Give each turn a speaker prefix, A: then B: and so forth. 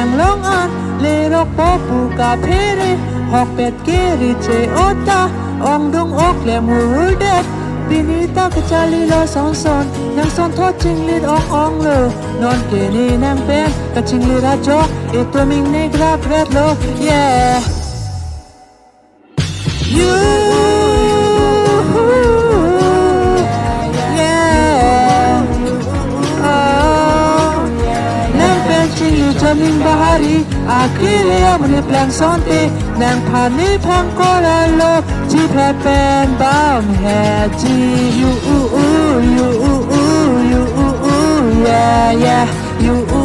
A: งลงอันเลรกโปปูกาเพเรหอกเป็ดเกริเจโอตาองดงอกและมูรุเด็ดปีนี้ตากระจาลีลอสองสนนางสนทอดจิงลิดองเลยนอนเกนี่นางเป็นกะจิงลิดาจอกตัวมิงในกราบเรดโล yeah you Jamin bahari akhirnya meniplang sonte nang pani pangkolalo ji pepen bam haji you yeah yeah you